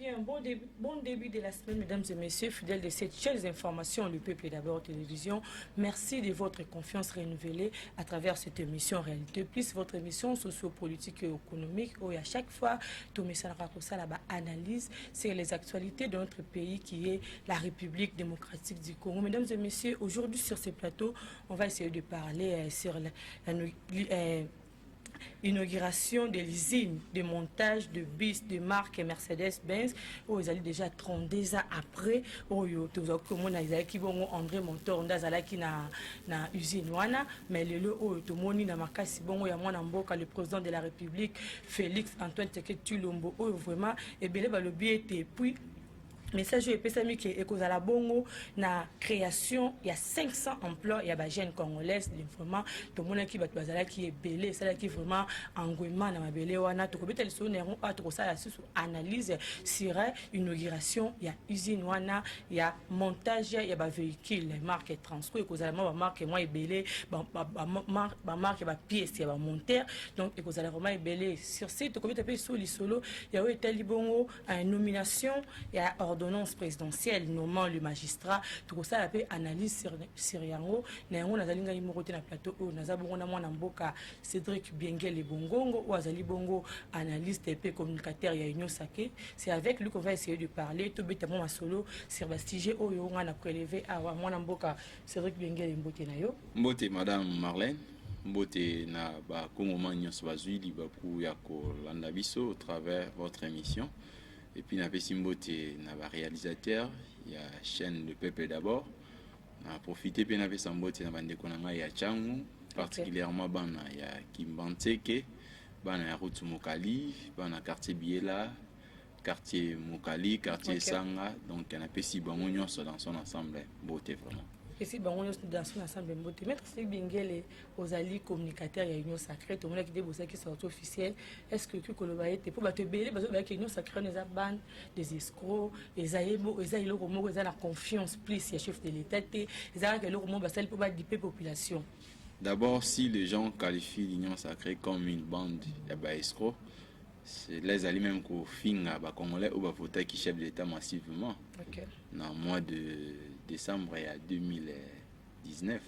bien, bon début de la semaine, mesdames et messieurs, fidèles de cette chaîne d'information, le peuple d'abord télévision. Merci de votre confiance renouvelée à travers cette émission Réalité Plus, votre émission sociopolitique et économique, où à chaque fois, tout la analyse sur les actualités de notre pays qui est la République démocratique du Congo. Mesdames et messieurs, aujourd'hui sur ce plateau, on va essayer de parler sur l'inauguration de l'usine de montage de bus de marque Mercedes-Benz où ils allaient déjà 32 ans après où André Montor ndazalaki na usine wana mais lelo où tout moni na makasi bongo ya mwana mboka le président de la République Félix Antoine Tshisekedi Tshilombo où vraiment et belé balobi était puis message epesami ke ekozala bongo na création il y a 500 emplois il y a ba jeunes congolaises vraiment to mona ki bato bazala ki ebele sala ki vraiment engouement na mabele wana to kobeta liso nero atro sala sur analyse sur inauguration il y a usine wana il y a montage il y a ba véhicule marque Transco ekozala ma marque moi ebele ba marque ba pièces ya ba monteur donc ekozala vraiment ebele sur site to kobeta pe sur lisolo il y a etali bongo nomination il y a ordonnance présidentielle nommant le magistrat tout ça appelle analyse sur yango na yango nazali ngai moko te na plateau o nazabongo na mwana mboka Cédric Biengele Bongongo ou azali bongo analyste et communicateur ya Union Sacré. C'est avec lui qu'on va essayer de parler tout bêtement ma solo sur bastige o yo ngana prélever à mwana mboka Cédric Biengele mbote na yo mbote madame Marlène mbote na ba Congo nyonso bazwi liba pour ya ko landa biso au travers votre émission. Et puis, na Pessimbote, na réalisateur, il y a chaîne Le Peuple d'abord. On a profité de Pessimbote, na bande konanga ya Changu, particulièrement bana ya Kimbanteke, bana ya Route Mokali, bana quartier Biela, quartier Mokali, quartier Sanga. Donc, on a Pessimbote dans son ensemble, beauté vraiment. Et si on est dans son ensemble beauté, maître Cédric Biengele aux alliés communicateurs et Union Sacrée, tout le monde qui débousse qui sont officiels. Est-ce que tu colobaye pour te béler parce que Union Sacrée nous a ban des escrocs, les aïebo, les aïlo romo, ils ont la confiance plus les chefs de l'État, ils ont que le romo basal pour diper population. D'abord, si les gens qualifient l'Union Sacrée comme une bande d'escrocs, c'est les alliés même qu'au fin à Congolais ou voter qui chef de l'État massivement. Dans le mois de décembre il y a 2019.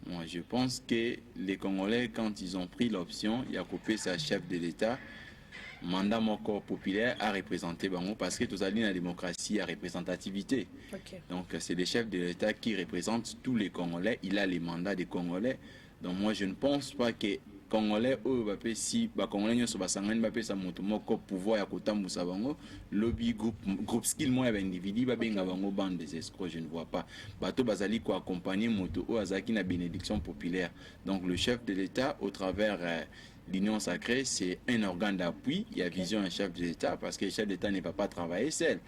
Moi, je pense que les Congolais, quand ils ont pris l'option, il y a coupé sa chef de l'État, mandat encore populaire à représenter Bango parce que tous alliés dans la démocratie à représentativité. Donc, c'est les chefs de l'État qui représentent tous les Congolais. Il a les mandats des Congolais. Donc, moi, je ne pense pas que Congolais si Congolais ne sont pas sanguins sa motomoko pouvoir ya kotambusa bango lobby groupe skill moi individu ba benga bango bande des escrocs je ne vois pas bato bazali ko accompagner moto o azaki na bénédiction populaire donc le chef de l'État au travers l'Union Sacrée c'est un organe d'appui il y a vision un chef de l'État parce que le chef d'État ne va pas travailler seul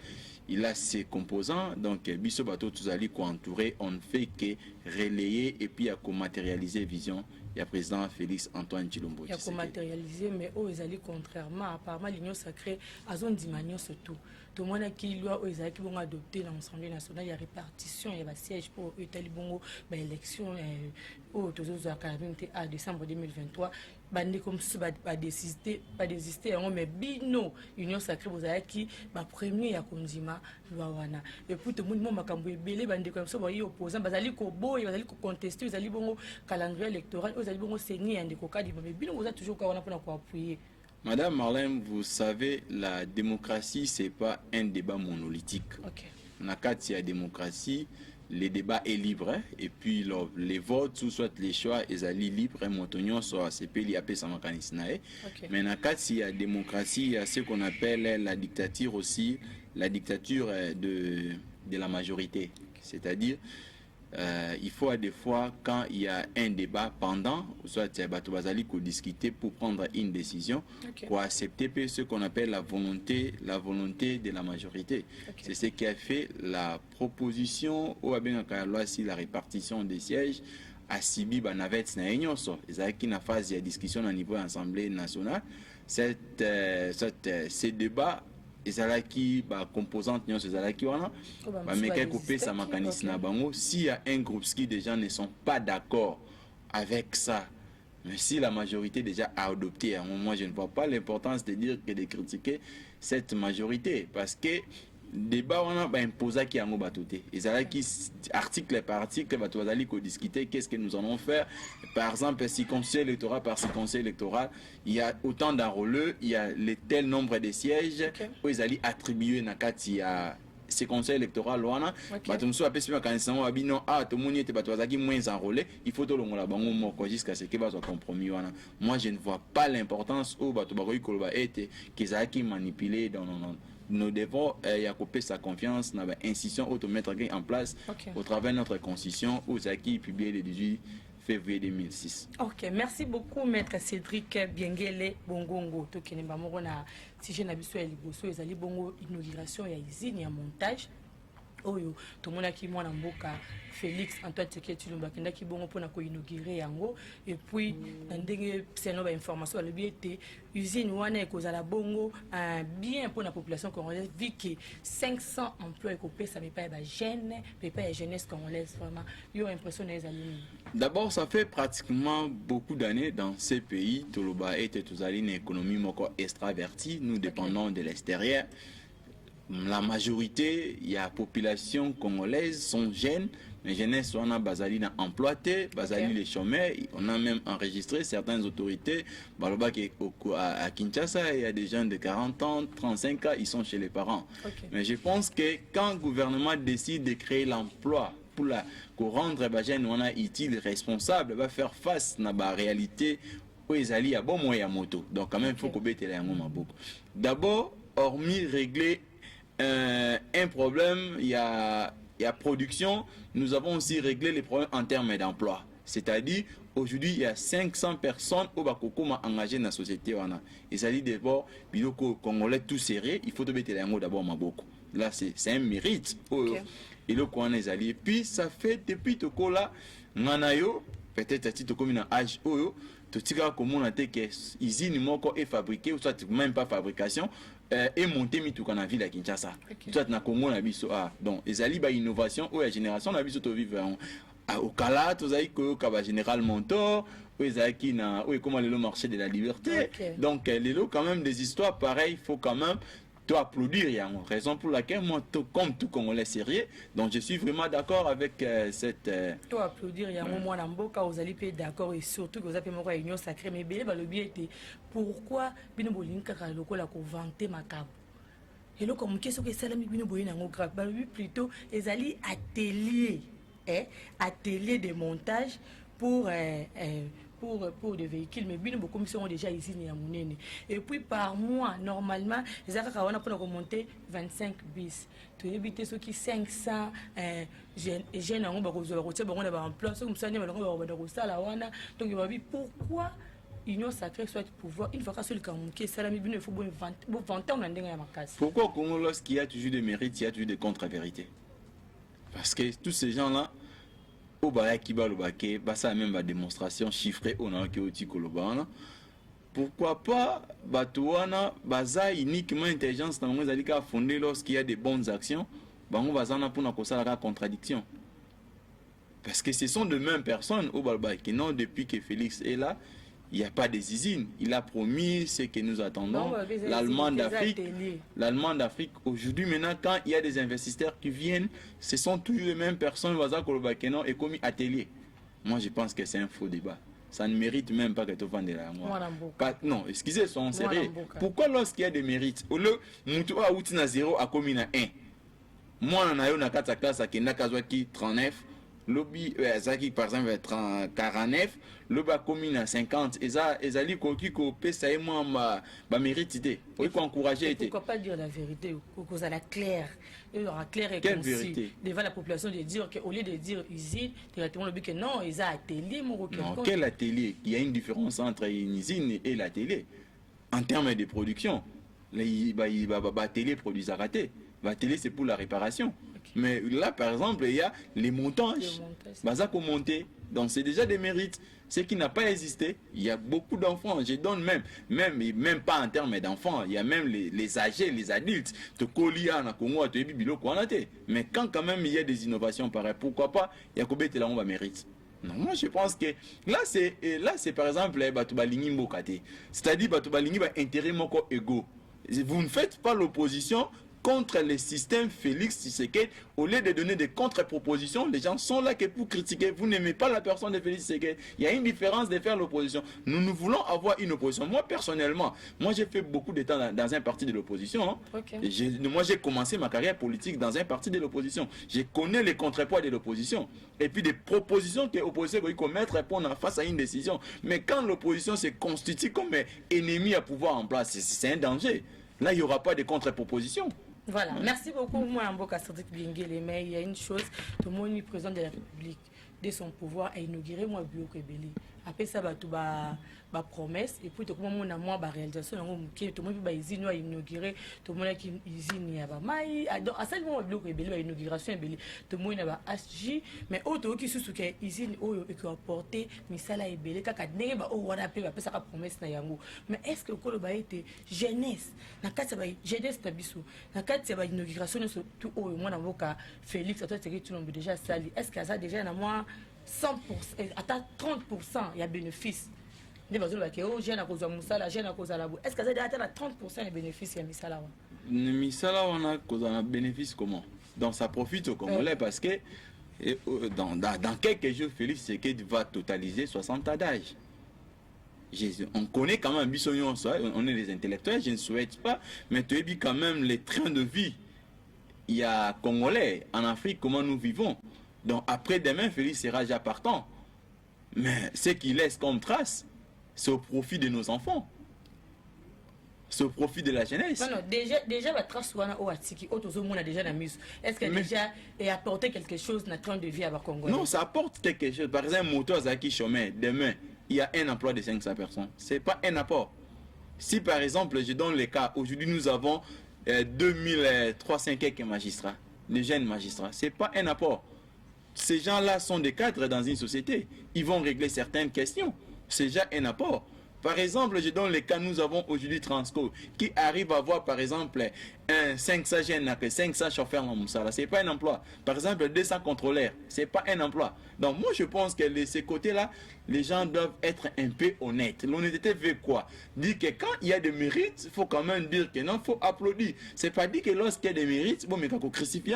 il a ses composants donc biso bato tuzali ko entourer on ne fait que relayer et puis à matérialiser vision. Il y a le président Félix Antoine Tshilombo. Il y a matérialisé, mais ils allaient contrairement, apparemment l'Union Sacrée, à zone d'imanion surtout. Tout le monde qui doit adopter l'Assemblée nationale, il y a répartition, il y a siège pour l'Italie, l'élection, au décembre 2023. Bandé comme ça, pas désister, mais bino, Union Sacrée, vous avez qui, premier, il y a Konzima, Luawana. Et puis tout le monde m'a cambré, belé, bandé comme ça, vous voyez, opposants, vous allez contester, vous allez bon calendrier électoral. Madame Marlène, vous savez, la démocratie, ce n'est pas un débat monolithique. Dans le cadre de la démocratie, le débat est libre. Hein, et puis, les votes, ou soit les choix, ils sont libres. Et soit c'est mais dans le cadre de la démocratie, il y a ce qu'on appelle la dictature aussi, la dictature de la majorité. C'est-à-dire, il faut des fois quand il y a un débat pendant soit discuter pour prendre une décision pour accepter ce qu'on appelle la volonté de la majorité. C'est ce qui a fait la proposition ou si la répartition des sièges à Sibi Banavet na Enyonso ezaki na phase de discussion au niveau de l'Assemblée nationale ces débats ezalaki ba composante nyonso ezalaki wana ba meka couper sa mécanisme na bango s'il y a un groupe qui des gens ne sont pas d'accord avec ça Mais si la majorité déjà a adopté, moi je ne vois pas l'importance de dire que de critiquer cette majorité. Parce que débat on a imposé qui a un batoté. Et ça qui article par article, va discuter qu'est-ce que nous allons faire. Par exemple, circonscription électorale par circonscription électorale, il y a autant d'enrôleurs, il y a le tel nombre de sièges où ils allaient attribuer nakati à ces conseils électoraux wana batumso apesi kanisa mo abino to moni ete bato bazaki moins enrôlé, il faut to longola bango moko jusqu'à ce que bazo compromis wana. Moi je ne vois pas l'importance au bato bakoyi koloba ete kezaki manipulé dans nous devons couper sa confiance dans l'institution automettre en place au travers de notre constitution où Zaki publié le 18 février 2006. Ok, merci beaucoup maître Cédric Biengele Bongongo. Tokeneba moko na sujet na biso ya liboso ezali bongo inauguration ya usine ya montage. Oyo tomonaki mwana mboka Félix Antoine Tshisekedi Tshilombo akendaki bongo mpona koinaugurer yango et puis na ndenge seno ba information balobi ete usine wana ekozala bongo bien pour la population congolaise vu que 500 emplois ekopesa mepa ya ba jeune mepa ya jeunesse congolaise. Vraiment yo impression na ezali. D'abord, ça fait pratiquement beaucoup d'années dans ces pays toloba ete tozali une économie moko extravertie, nous dépendons de l'extérieur. La majorité, il y a la population congolaise, sont jeunes, les jeunesses sont basali dans employés, basali les chômeurs. On a même enregistré certaines autorités. À Kinshasa, il y a des gens de 40 ans, 35 ans, ils sont chez les parents. Mais je pense que quand le gouvernement décide de créer l'emploi pour rendre les jeunes utile, responsable, va faire face à la réalité où ils allaient à bon moyen moto. Donc quand même, il faut qu'on mette les beaucoup. D'abord, hormis régler un problème, il y a production, nous avons aussi réglé les problèmes en termes d'emploi. C'est-à-dire, aujourd'hui, il y a 500 personnes au Bakokoma engagées dans la société. Et ça dit d'abord, le Congolais tout serré, il faut mettre les mots d'abord Maboko. Là, c'est un mérite. Et le Kouan est allié. Puis, ça fait depuis que là, Nanayo, peut-être à titre comme un âge, tout ce qu'on a dit que l'usine est fabriquée, ou soit même pas fabrication. Et monter mi tout qu'on a vu la Kinshasa. Tout na Congo na biso donc ezali ba innovation ou la génération na biso to vivre au Kala to zai ko ka ba général Montor ou ezaki na ou comment le marché de la liberté. Donc les lots quand même des histoires pareilles, faut quand même toi applaudir, il y a une raison pour laquelle moi comme tout Congolais sérieux, donc je suis vraiment d'accord avec cette toi applaudir, il y a un moment en Mboka vous allez pas d'accord et surtout que vous avez une union sacrée mais bien le bien était pourquoi bino bolinka ka lokola ko vanter makabo et là comme question que ça la mi bino boyina ngo grave plutôt ezali atelier de montage pour des véhicules, mais bien beaucoup sont déjà ici et puis par mois normalement les arcs on a pour remonter 25 bis tu éviter ceux qui 500 jeunes en bas en place comme ça donc il va dire pourquoi Union sacrée soit pouvoir une fois que celui qui ça il faut vanter on a ma casse. Pourquoi Congo lorsqu'il y a toujours des mérites il y a toujours des contre-vérités? Parce que tous ces gens là au baya kiba lobake basa même la démonstration chiffrée au na ki oti kolobana. Pourquoi pas batuana baza uniquement intelligence na ngozali ka fondé lorsqu'il y a des bonnes actions bango bazana pour na kosala ka contradiction. Parce que ce sont de mêmes personnes au balbaki non depuis que Félix est là. Il n'y a pas des usines. Il a promis ce que nous attendons. L'Allemand d'Afrique, aujourd'hui, maintenant, quand il y a des investisseurs qui viennent, ce sont toujours les mêmes personnes et comme atelier. Moi, je pense que c'est un faux débat. Ça ne mérite même pas que tu vendes là. Non, excusez, sont sérieux. Pourquoi lorsqu'il y a des mérites, au lieu de 0 à commis 1, moi, on a eu 4 classe à 39. Lobby Zaki par exemple 49 le bas commune à 50 et ça ezali koki ko pesa et moi ma mérite il faut encourager. Pourquoi pas dire la vérité cause à la claire il y aura clair et concis devant la population de dire que au lieu de dire usine directement le but que non ils a atelier mon quel atelier? Il y a une différence entre une usine et l'atelier en termes de production. Les atelier produisent à rater. L'atelier c'est pour la réparation. Mais là, par exemple, il y a les montages. Baza qu'on monter. Donc, c'est déjà des mérites. Ce qui n'a pas existé, il y a beaucoup d'enfants. Je donne même pas en termes d'enfants. Il y a même les âgés, les adultes. Mais quand même il y a des innovations pareilles, pourquoi pas, il y a qu'on mette là, on va mérite. Non, moi je pense que là c'est par exemple Batubalingi Mbokate. C'est-à-dire Batubalingi ba intérêt moko ego. Vous ne faites pas l'opposition contre le système Félix Tshisekedi. Au lieu de donner des contre-propositions, les gens sont là que pour critiquer. Vous n'aimez pas la personne de Félix Tshisekedi. Il y a une différence de faire l'opposition. Nous voulons avoir une opposition. Moi, personnellement, j'ai fait beaucoup de temps dans un parti de l'opposition. Hein. Okay. Moi, j'ai commencé ma carrière politique dans un parti de l'opposition. Je connais les contrepoids de l'opposition. Et puis des propositions que l'opposition peut mettre face à une décision. Mais quand l'opposition se constitue comme ennemi à pouvoir en place, c'est un danger. Là, il n'y aura pas de contre-proposition. Voilà, merci beaucoup. Moi, Mboka Cédric Biengele, mais il y a une chose, tout le monde est président de la République, de son pouvoir, a inauguré moi Bio Kebeli. Après ça, tout ba promesse, et puis tout le monde a moins ba réalisation, tout le monde a inauguré, tout le monde a usine à ba mai, à ce moment Bio Kebeli ba inauguration tout le monde a agi, mais auto qui sous que usine et qui a porté misala et belé kaka ndenge ba o wana pe ba pesa ka promesse na yango. Mais est-ce que ko ba été jeunesse na kati ba jeunesse na biso na kati ba inauguration tout o moi na Mboka Félix toi tu tu nombre déjà sali, est-ce que ça déjà na moi 100%, à 30%, il y a bénéfice. Est-ce que ça a déjà 30% de bénéfices? Misala, on a un bénéfice comment? Donc ça profite au Congolais parce que dans quelques jours, Félix Tshisekedi va totaliser 60 ans d'âge. On connaît quand même, on est des intellectuels, je ne souhaite pas, mais tu as vu quand même les trains de vie. Il y a Congolais en Afrique, comment nous vivons. Donc après-demain, Félix sera déjà partant. Mais ce qu'il laisse comme trace, c'est au profit de nos enfants. C'est au profit de la jeunesse. Non, déjà la trace au Atiki, a déjà la mise. Est-ce que déjà est apporté quelque chose dans le train de vie à Congo? Non, ça apporte quelque chose. Par exemple, moto Zaki Chomé, demain, il y a un emploi de 500 personnes. Ce n'est pas un apport. Si par exemple, je donne le cas, aujourd'hui nous avons 2300 quelques magistrats, des jeunes magistrats, ce n'est pas un apport. Ces gens-là sont des cadres dans une société. Ils vont régler certaines questions. C'est déjà un apport. Par exemple, je donne le cas, nous avons aujourd'hui Transco qui arrive à avoir par exemple un 500 jeunes, 500 chauffeurs en Moussala. Ce n'est pas un emploi. Par exemple, 200 contrôleurs, ce n'est pas un emploi. Donc moi je pense que de ces côtés-là, les gens doivent être un peu honnêtes. L'honnêteté veut quoi? Dire que quand il y a des mérites, il faut quand même dire que non, il faut applaudir. Ce n'est pas dire que lorsqu'il y a des mérites, bon, mais quand on crucifie,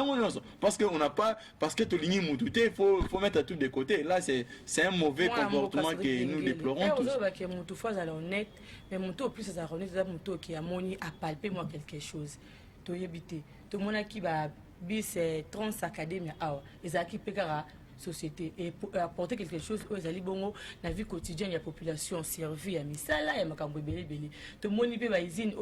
parce qu'on n'a pas, parce que tout l'igni moutouté, il faut mettre tout de côté. Là, c'est un mauvais comportement que nous déplorons tous. Honnête, mais mon taux plus ça honnête, c'est mon taux qui a moni à palper moi quelque chose. To yebité. Tout le monde qui va bis trans académie les qui pekara société et pour apporter quelque chose aux ali bongo la vie quotidienne de la population servie à misala ya makambo belé belé. Tout le monde peut ba usine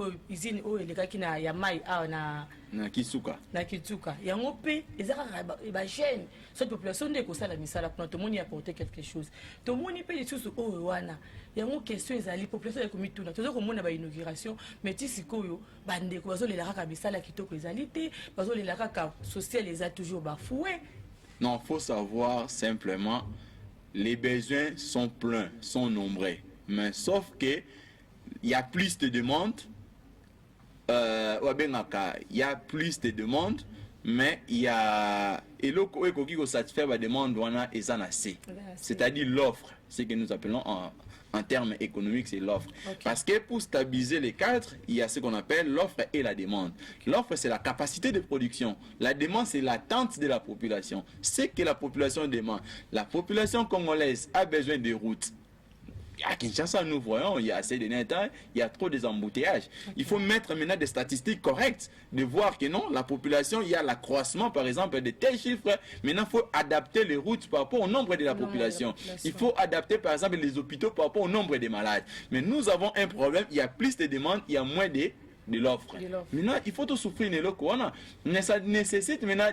les gars qui na ya mai na Kisuka yango pe ezaka ba jeune cette population de ko sala misala pour tout le monde apporter quelque chose. Tout le monde peut les choses o wana yango question ezali population ya komituna tozo ko mona ba inauguration mais tisikoyo bande ko bazo le la ka misala kitoko ezali te bazo le la ka social les a toujours bafoué. Non, il faut savoir simplement, les besoins sont pleins, sont nombreux. Mais sauf que il y a plus de demandes, il y a plus de demandes, mais il y a et le qui satisfait la demande c'est-à-dire l'offre, ce que nous appelons en termes économiques, c'est l'offre. Okay. Parce que pour stabiliser les cadres, il y a ce qu'on appelle l'offre et la demande. L'offre, c'est la capacité de production. La demande, c'est l'attente de la population. Ce que la population demande. La population congolaise a besoin de routes. À Kinshasa, nous voyons, il y a assez de net, il y a trop d'embouteillages. Okay. Il faut mettre maintenant des statistiques correctes, de voir que non, la population, il y a l'accroissement, par exemple, de tels chiffres. Maintenant, il faut adapter les routes par rapport au nombre de la population. Il faut adapter, par exemple, les hôpitaux par rapport au nombre de malades. Mais nous avons un problème, il y a plus de demandes, il y a moins de l'offre. Maintenant, il faut tout souffrir de l'eau. Mais ça nécessite maintenant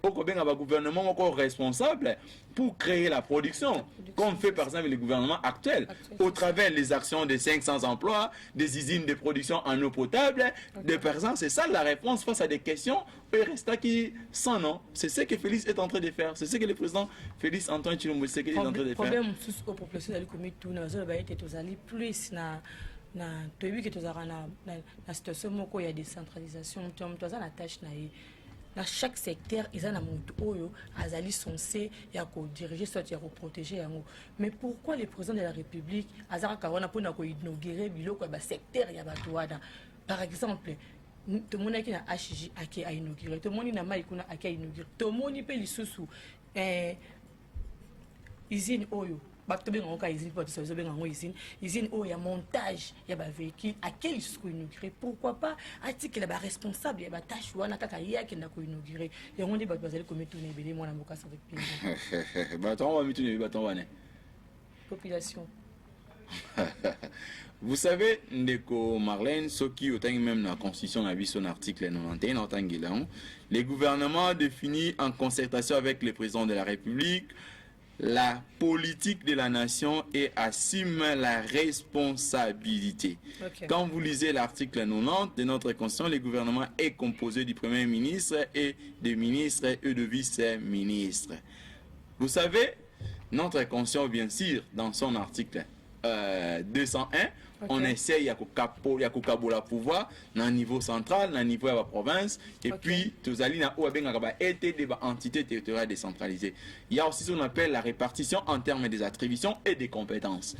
un gouvernement encore responsable pour créer la production, comme fait par exemple le gouvernement actuel, au travers des actions de 500 emplois, des usines de production en eau potable, de personnes. C'est ça la réponse face à des questions. Il reste qui sans nom. C'est ce que Félix est en train de faire. C'est ce que le président Félix Antoine Tshilombo est en train de faire. Le problème, c'est que la population de la plus na toyebi ke tozalaka na situation moko ya décentralisation moto aza na tâche na ye dans chaque secteur ils ont un moto oyo azali censé ya ko diriger soit ya ko protéger yango. Mais pourquoi le président de la République azara karona pona ko inaugurer biloko ba secteur ya batuada? Par exemple, tout le monde qui a HJ a inauguré, tout le monde qui a Maïkouna a inauguré, tout le monde qui a lisusu usine oyo. Baktobe ngonga usine pour ça zobe ngonga usine oyo ya montage ya ba véhicule à quel jusqu'au inauguré. Pourquoi pas article la ba responsable ya ba tâche wana kaka yaki na ko inauguré. Et on dit ba bazali comme tout nebele mwana mboka sa pays. Ba ton wa mituni ba ton wane. Population. Vous savez, Ndeko Marlène, ce qui autant même dans la Constitution a vu son article 91 en tant que les gouvernements définissent en concertation avec le président de la République la politique de la nation et assument la responsabilité. Okay. Quand vous lisez l'article 90 de notre Constitution, le gouvernement est composé du Premier ministre et des ministres et de vice-ministres. Vous savez, notre Constitution, bien sûr, dans son article 201, okay. On essaye à la pouvoir dans le niveau central, dans le niveau de la province, et okay. Puis tous allez dans des entités territoriales décentralisées. Il y a aussi ce qu'on appelle la répartition en termes des attributions et des compétences.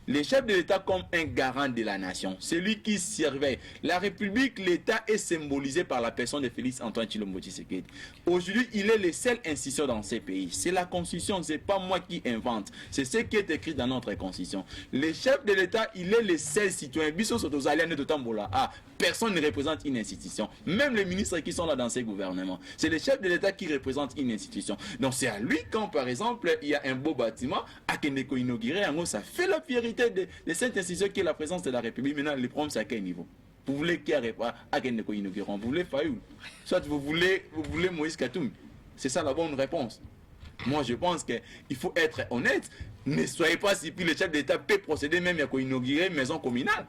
Les chefs de l'État comme un garant de la nation, celui qui surveille la République, l'État est symbolisé par la personne de Félix Antoine Tshilombo Tshisekedi. Aujourd'hui, il est le seul institution dans ces pays. C'est la Constitution, c'est pas moi qui invente. C'est ce qui est écrit dans notre Constitution. Le chef de l'État, il est le seul citoyen. Personne ne représente une institution. Même les ministres qui sont là dans ces gouvernements. C'est le chef de l'État qui représente une institution. Donc c'est à lui quand, par exemple, il y a un beau bâtiment à Kendeko inauguré, ça fait la fierté de cette institution qui est la présence de la République. Maintenant, le problème, c'est à quel niveau? Vous voulez qui arrive à Kendeko inauguré? Vous voulez Fayoul? Soit vous voulez Moïse Katoum? C'est ça la bonne réponse. Moi, je pense qu'il faut être honnête. Ne soyez pas si le chef de l'État peut procéder même à inaugurer une maison communale.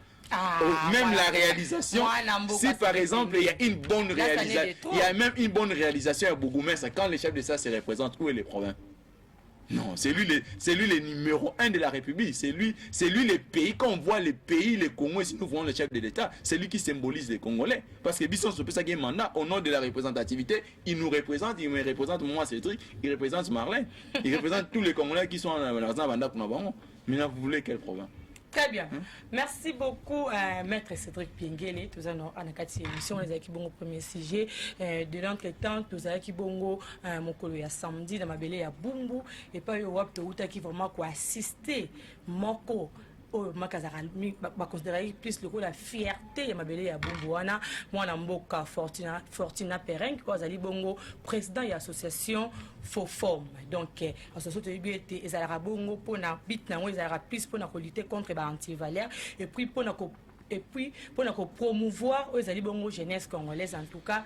Même la réalisation, si par exemple il y a une bonne réalisation, il y a même une bonne réalisation à Bougoumès, quand le chef de l'État se représente, où est le problème? Non, c'est lui le numéro 1 de la République. C'est lui le pays. Quand on voit les pays, le Congo, si nous voyons le chef de l'État, c'est lui qui symbolise les Congolais. Parce que Bisson Sopé qui est mandat, au nom de la représentativité, il nous représente, il me représente moi Cédric, il représente Marlène, il représente tous les Congolais qui sont dans la mandat pour nous. Maintenant, vous voulez quel problème? Très bien. Merci beaucoup, Maître Cédric Piengele. Nous avons en émission les équipes au premier sujet. De l'entretemps, nous avons bongo mon collègue samedi dans ma belle à Bumbu et pas au wap qui vraiment quoi assister moko. Ma considérer plus le coup la fierté ma belle à Bumbuana moi na mboka Fortina Pereng quoi ali bongo président de l'association Foform donc association de BT ezala bongo pour na bit na ezala plus pour na lutter contre ba anti-valeur et puis pour na promouvoir aux ali bongo jeunesse congolaise en tout cas.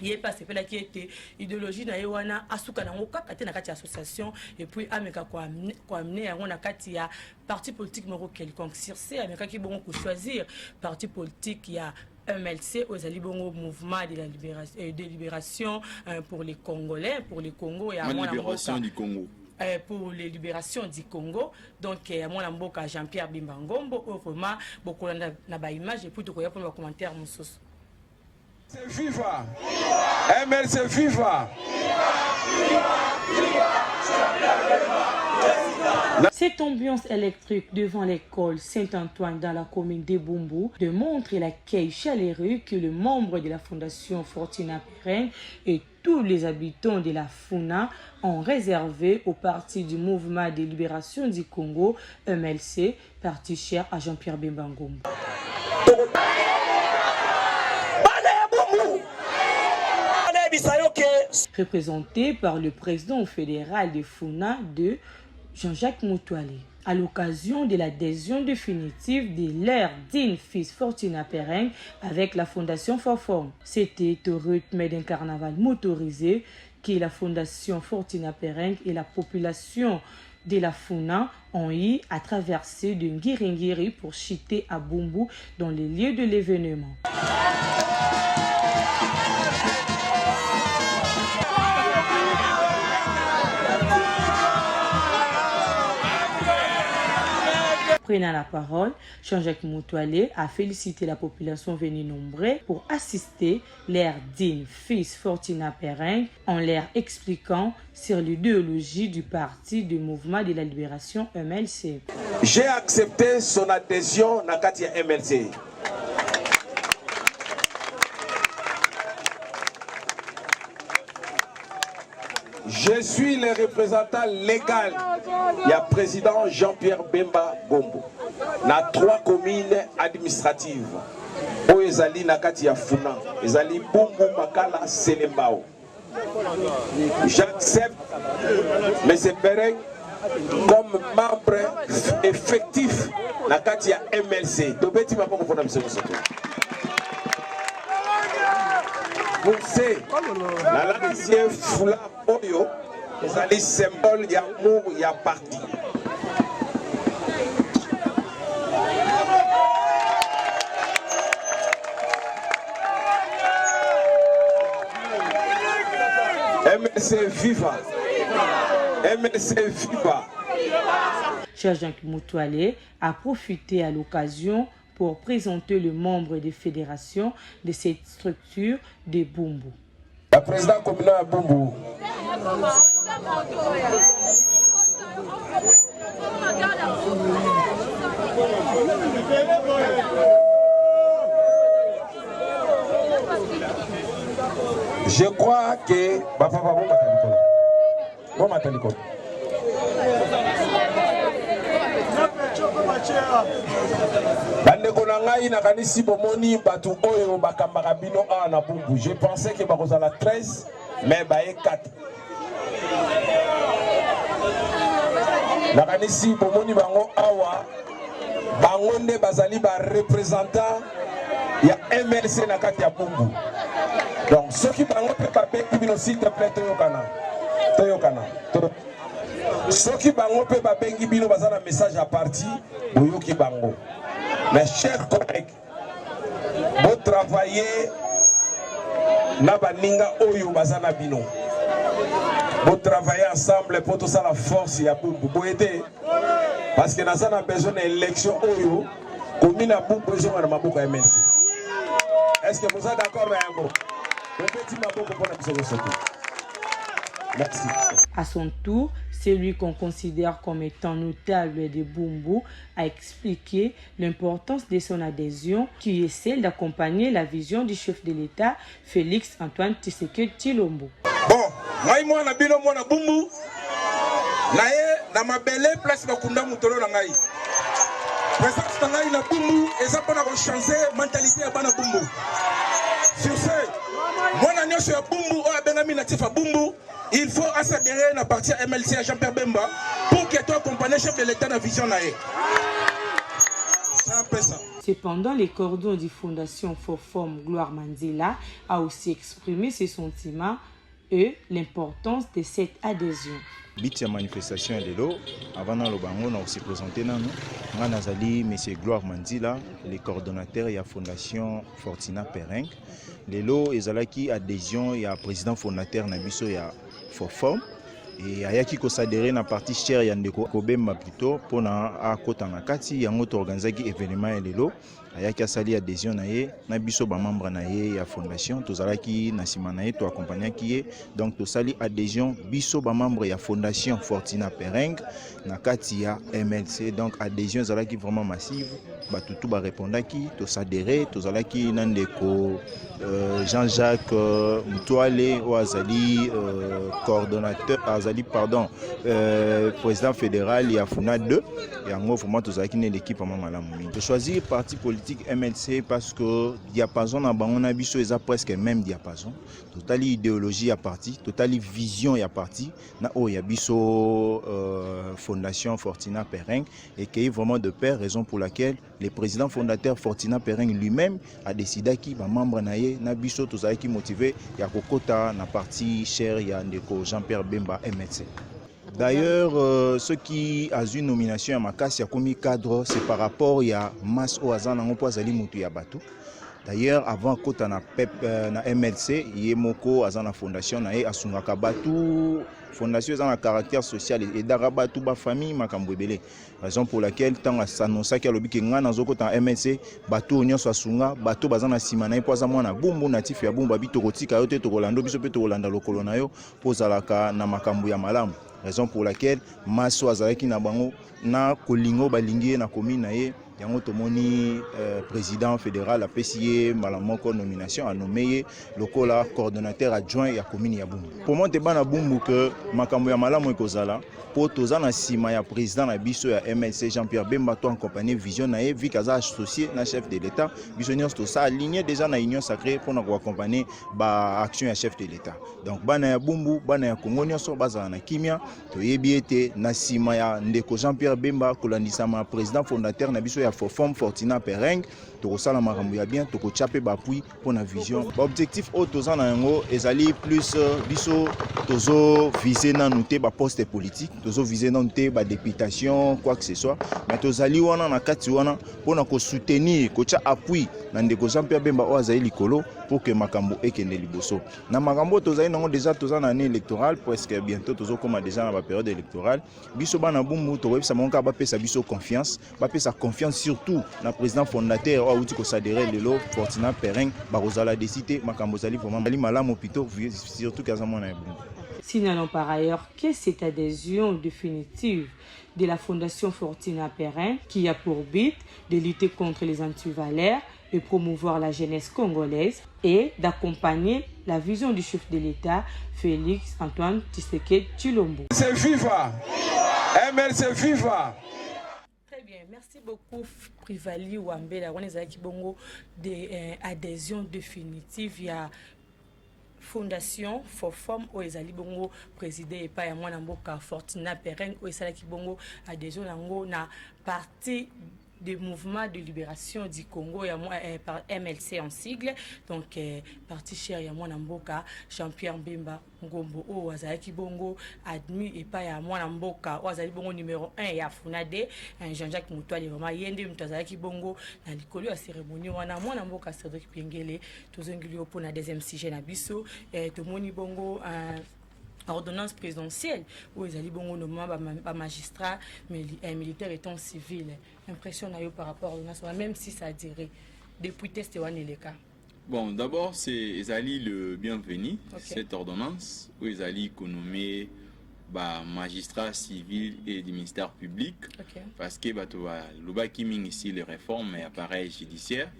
Il est passé là qui était idéologie na yewana asuka na ngoka kati na kati association et puis ameka ko amener on a kati ya parti politique moro quelconque sur c'est ameka ki bon ko choisir parti politique ya MLC aux alibongo mouvement de libération pour les Congolais pour les Congo et à la libération du Congo. Pour les libérations du Congo donc à mon amboka Jean-Pierre Bimbangombo vraiment beaucoup na ba image et puis to koya pour le commentaire mususu. Viva! MLC viva! Cette ambiance électrique devant l'école Saint-Antoine dans la commune de Bumbu démontre l'accueil chaleureux que les membres de la Fondation Fortina Pereng et tous les habitants de la Funa ont réservé au parti du mouvement de libération du Congo, MLC, parti cher à Jean-Pierre Bimbangombo. Représenté par le président fédéral de Funa de Jean-Jacques Moutoualé. À l'occasion de l'adhésion définitive de l'ère digne fils Fortina Pereng avec la Fondation Foform. C'était au rythme d'un carnaval motorisé que la Fondation Fortina Pereng et la population de la Funa ont eu à traverser de Ngiringiri pour chiter à Bumbu dans les lieux de l'événement. Prenant la parole, Jean-Jacques Moutoualé a félicité la population venue nombreux pour assister leur digne fils Fortina Pereng en leur expliquant sur l'idéologie du parti du mouvement de la libération MLC. J'ai accepté son adhésion à Katia MLC. Je suis le représentant légal. Il y a président Jean-Pierre Bemba Bombo. Dans 3 communes administratives. Oezali Nakati Funa. Ezali Bombo Makala Selembao. J'accepte M. Pereng comme membre effectif Nakati MLC. Dobeti Mapoko Fona M. Vous savez, la langue Fula Oyo, c'est les symboles d'amour, il y a parti. MLC viva. MLC viva. Jean-Jacques Moutoualé a profité à l'occasion pour présenter le membre des fédérations de cette structure de Bumbu. Le président communal à Bumbu. Je crois que... Je pensais que c'était la 13, mais c'est 4. Nakanisi bomoni bango awa bango nde bazali ba représentant ya MLC na kati ya Bumbu. Donc ceux qui bango pe babengi bino s'il te plaît toyokana. Ceux qui bango pe babengi bino bazana message à parti boyoki bango. Mes chers collègues, vous travaillez na baninga oyo bazana bino. Vous travaillez ensemble pour tout ça la force ya Bumbu. Parce que nous avons besoin d'élection oyo commune à Bumbu besoin de maboko MLC. Est-ce que vous êtes d'accord avec moi? Merci. À son tour, celui qu'on considère comme étant notable de Bumbu a expliqué l'importance de son adhésion qui est celle d'accompagner la vision du chef de l'État, Félix Antoine Tshisekedi Tshilombo. Bon, moi na bino mwana Bumbu na mabele place bakunda mutolo na ngai. Présence na ngai na Bumbu eza pona ko changer mentalité ya bana Bumbu. Sur ce, mwana nyonso ya Bumbu o abengami na tifa Bumbu, il faut s'adhérer na parti MLC à Jean-Pierre Bemba pour que toi accompagner chef de l'État na vision na ye. Cependant, les cordons de Fondation for Forme Gloire Mandela a aussi exprimé ses sentiments et l'importance de cette adhésion. Bit ya manifestation lelo avant na lobango na aussi présenté nanu nga nazali monsieur Gloire Mandela le coordonnateur ya Fondation Fortina Pereng lelo ezalaki adhésion ya président fondateur na biso ya Forform et ayaki ko s'adhérer na parti cher ya ndeko Kobemba plutôt pona akota na kati yango to organizaki événement lelo ayaki asali adhésion na ye na biso ba membre na ye ya fondation tozalaki na sima na ye to accompagnaki ye donc to sali adhésion biso ba membre ya Fondation Fortina Pereng na kati ya MLC donc adhésion zalaki vraiment massive batutu ba répondaki to s'adhérer tozalaki na ndeko Jean-Jacques Moutoualé ou azali coordonnateur azali pardon président fédéral ya Funa 2 yango vraiment tozalaki ne l'équipe vraiment malamu mingi choisir parti politique MLC parce que diapason na bango na biso eza presque même diapason totali idéologie ya parti totali vision ya parti na o ya biso Fondation Fortina Pereng et qui est vraiment de pair raison pour laquelle le président fondateur Fortina Pereng lui-même a décidé qu'il va membre na ye na biso tozalaki motivé ya kokota na parti cher ya ndeko Jean-Pierre Bemba MLC. D'ailleurs, ceux qui ont eu une nomination à Makassi a commis cadre, c'est par rapport à Mas Oazan Angopazali Moutou Yabatou. D'ailleurs, avant kota na PEP na MLC, yemoko azana fondation na e asungaka batu fondation azana caractère social et daraba tout ba famille makambo ebele. Raison pour laquelle tant annonça que lobi ke ngana zokota na MLC batu nyonso asunga batu bazana sima na ipoza mwana bumbu natif ya bumbu bito kotika yo te to kolando biso pe to kolanda lokolo na yo pozalaka na makambo ya malamu. Raison pour laquelle maso azalaki na bango na kolingo balingi na commune na ye yango tomoni président fédéral a payé malamoko nomination a nommé lokola coordonnateur adjoint ya commune ya Bumbu. Pour moi te bana Bumbu que makambo ya malamu ekozala po tozana sima ya président na biso ya MLC Jean-Pierre Bemba to en compagnie vision na ye vi kaza associé na chef de l'état biso nyonso to ça aligné déjà na union sacrée pour na ko accompagner ba action ya chef de l'état. Donc bana ya Bumbu bana ya Congo nyonso bazala na kimia to yebi ete na sima ya ndeko Jean-Pierre Bemba kolandisa ma président fondateur na biso ya Forfom Fortina Pereng to sala makambo ya bien to ko chape ba appui pour na vision. Ba objectif o tozana yango ezali plus biso tozo viser na noter ba poste politique tozo viser na noter ba députation quoi que ce soit mais tozali wana na kati wana pour na ko soutenir ko cha appui na ndeko Jean-Pierre Bemba o azali likolo pour que makambo ekende liboso na makambo tozali nango déjà tozana année électorale presque bientôt tozo koma déjà na ba période électorale biso bana Bumbu to webisa monka ba pesa biso confiance ba pesa confiance surtout na président fondateur o uti ko s'adhérer lelo Fortina Pereng ba rozala décider makambo zali vraiment bali malamu pito surtout kazamo na Bumbu. Signalons par ailleurs que cette adhésion définitive de la Fondation Fortina Pereng, qui a pour but de lutter contre les antivaleurs et promouvoir la jeunesse congolaise et d'accompagner la vision du chef de l'État, Félix Antoine Tshisekedi Tshilombo. C'est viva! MLC viva! Très bien, merci beaucoup Privali Wambela. On est avec bongo d'adhésion définitive. Il y a Fondation Forfom o ezali bongo présidé et pas ya mwana mboka Fortina Pereng o esalaki bongo adhésion nango na parti des mouvements de libération du Congo par MLC en sigle donc parti cher ya mwana mboka Jean-Pierre Bemba Ngombo o azalaki bongo admis et pas ya mwana mboka o azali bongo numéro 1 ya Funade Jean-Jacques Mutwale vraiment yende mutazalaki bongo na likolo ya cérémonie wana mwana mboka Cédric Pengele tozongili po na deuxième sujet na biso tomoni bongo ordonnance présidentielle où ils allaient bon nommer ba magistrat militaire étant civil impression na yo par rapport à l'ordonnance même si ça dirait depuis test one les cas. Bon, d'abord c'est Ezali le bienvenu cette ordonnance où Ezali nommer ba magistrat civil et du ministère public parce que loba qui ming ici les réformes et appareil judiciaire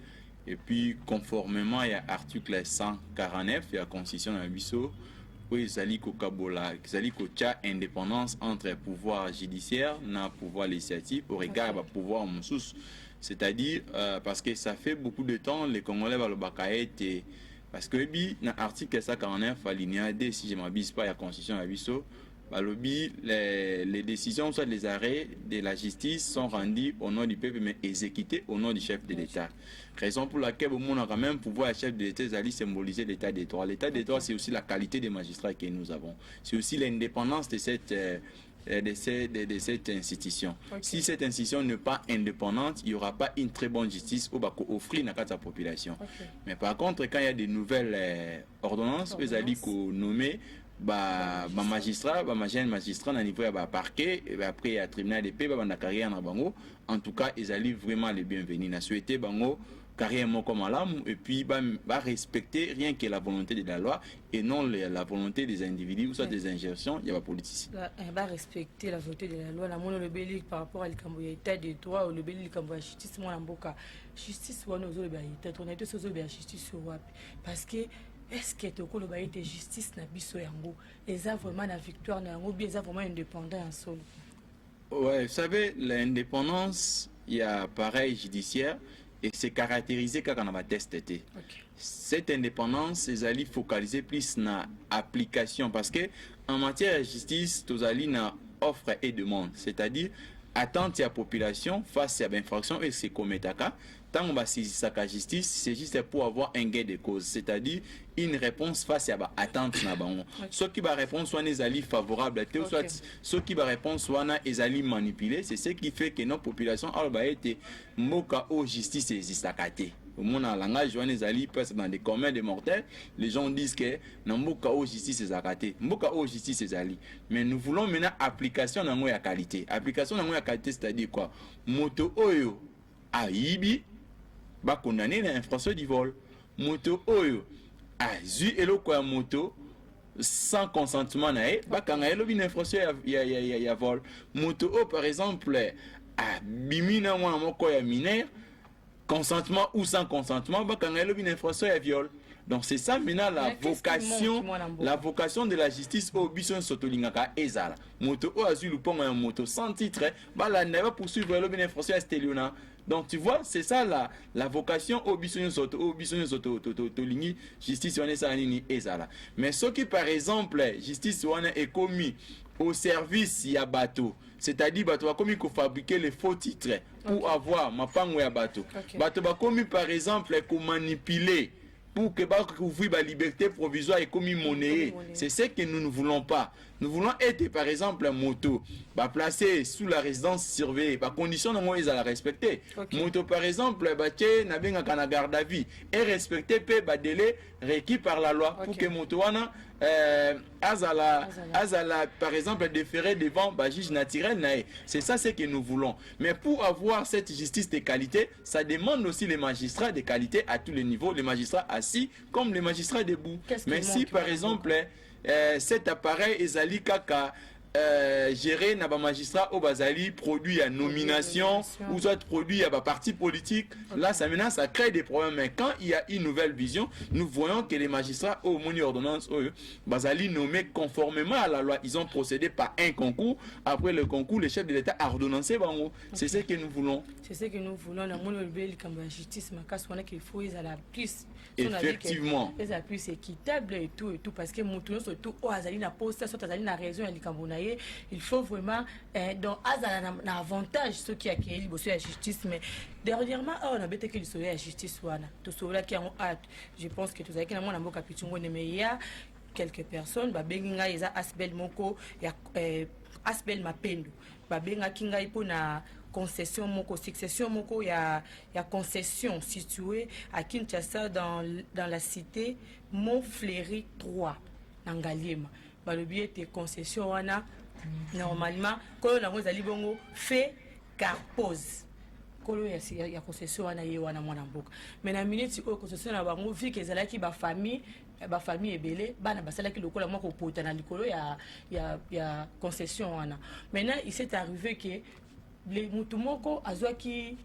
et puis conformément à l'article 149 de la constitution de Bisso où Ezali ko kabola Ezali ko cha indépendance entre pouvoir judiciaire na pouvoir législatif au regard du pouvoir moussous, c'est-à-dire parce que ça fait beaucoup de temps les Congolais va le bakaete parce que bi na article 149 alinéa 2 si je m'abuse pas la constitution de Bisso balobi les décisions soit les arrêts de la justice sont rendus au nom du peuple mais exécutés au nom du chef de l'État. Raison pour laquelle au monde a quand même pouvoir chef de l'État allait symboliser l'état des droits. L'état des droits c'est aussi la qualité des magistrats que nous avons. C'est aussi l'indépendance de cette institution. Si cette institution n'est pas indépendante, il n'y aura pas une très bonne justice au bako offrir à la population. Mais par contre quand il y a de nouvelles ordonnances, vous allez nommer magistrat na niveau ya parquet et après il y a tribunal de paix na carrière na bango en tout cas ils allaient vraiment les bienvenus na souhaiter bango carrière comme alam et puis va respecter rien que la volonté de la loi et non la volonté des individus ou soit des injonctions il y a pas politique va respecter la volonté de la loi la mono le béli par rapport à l'état de droit ou le béli comme la justice moi mboka justice wana ozo le ba état on a été sozo ba justice wapi parce que est-ce que tu as été justice na biso yango eza vraiment la victoire na yango bien eza vraiment indépendant en solo. Ouais, vous savez l'indépendance il y a appareil judiciaire et c'est caractérisé quand on a testé. Cette indépendance ils allaient focaliser plus na application parce que en matière de justice tu allais na offre et demande, c'est-à-dire attendre la population face à l'infraction et c'est comme état tant on va saisir sa justice c'est juste pour avoir un gain de cause, c'est-à-dire une réponse face à attente na bango. Ceux qui va répondre soit les alliés favorables soit ceux qui va répondre soit les alliés manipulés, c'est ce qui fait que nos populations alors ba été moka au justice existe à côté. au monde en langage joan ezali passe dans des communs des mortels, les gens disent que namboka o justice c'est zakaté mboka o justice c'est ali, mais nous voulons maintenant application nango ya qualité. Application nango ya qualité, c'est-à-dire quoi? Moto oyo aibi ba condamné na infraction du vol, moto oyo azu eloko ya moto sans consentement nae bakanga elobi na infraction ya vol, moto o par exemple abimi na mwana moko ya mineur consentement ou sans consentement bakanga elobi na infraction ya viol. Donc c'est ça maintenant la vocation de la justice au bison sotolingaka ezala moto o azu lupongo ya moto sans titre bala ne va poursuivre l'objet d'infraction à Steliona. Donc tu vois, c'est ça la vocation au bison soto tolingi justice wana ça nini ezala. Mais ce qui par exemple justice wana est commis au service ya bateau, c'est-à-dire bateau a commis qu'on fabriquer les faux titres pour avoir mapango ya bateau. Bateau ba commis par exemple qu'on manipuler pour que ouvrir la liberté provisoire et commis monnaie. C'est ce que nous ne voulons pas. Nous voulons être par exemple moto placé sous la résidence surveillée, par condition de moi ils à respecter. Moto par exemple na benga kana garde à vie et respecter pe délai requis par la loi pour que moto wana azala par exemple déféré devant juge naturel nae. C'est ça ce que nous voulons. Mais pour avoir cette justice de qualité, ça demande aussi les magistrats de qualité à tous les niveaux, les magistrats assis comme les magistrats debout. Mais si par exemple cet appareil ezali kaka géré na ba magistrat au bazali produit à nomination ou soit produit à ba parti politique, là ça maintenant ça crée des problèmes. Mais quand il y a une nouvelle vision, nous voyons que les magistrats au moni ordonnance bazali nommés conformément à la loi, ils ont procédé par un concours. Après le concours, le chef de l'État a ordonnancé bango. C'est ce que nous voulons. C'est ce que nous voulons. Na moni le comme justice makas wana qu'il faut ils à la plus effectivement ils à plus équitable et tout parce que mutuno surtout au azali na poste soit azali na raison ya likambonaye. Il faut vraiment donc azala na avantage ceux qui accueillent bosso la justice. Mais dernièrement on a bêté que le la justice wana to sola qui ont hâte. Je pense que tous avec na mona mboka pichungo ne mais il y a quelques personnes ba benga eza asbel moko ya asbel mapendo ba benga kinga ipo na concession moko succession moko ya concession située à Kinshasa dans la cité Montfleury 3 na Ngaliema. Le billet de concession wana normalement quand on a zali bongo fait carpose kolo ya concession wana ye wana mwana mboka. Mais na minute o concession na bango vu que ezalaki ba famille ebele bana basalaki lokola moko pota na likolo ya concession wana. Maintenant il s'est arrivé que les mutumoko azwaki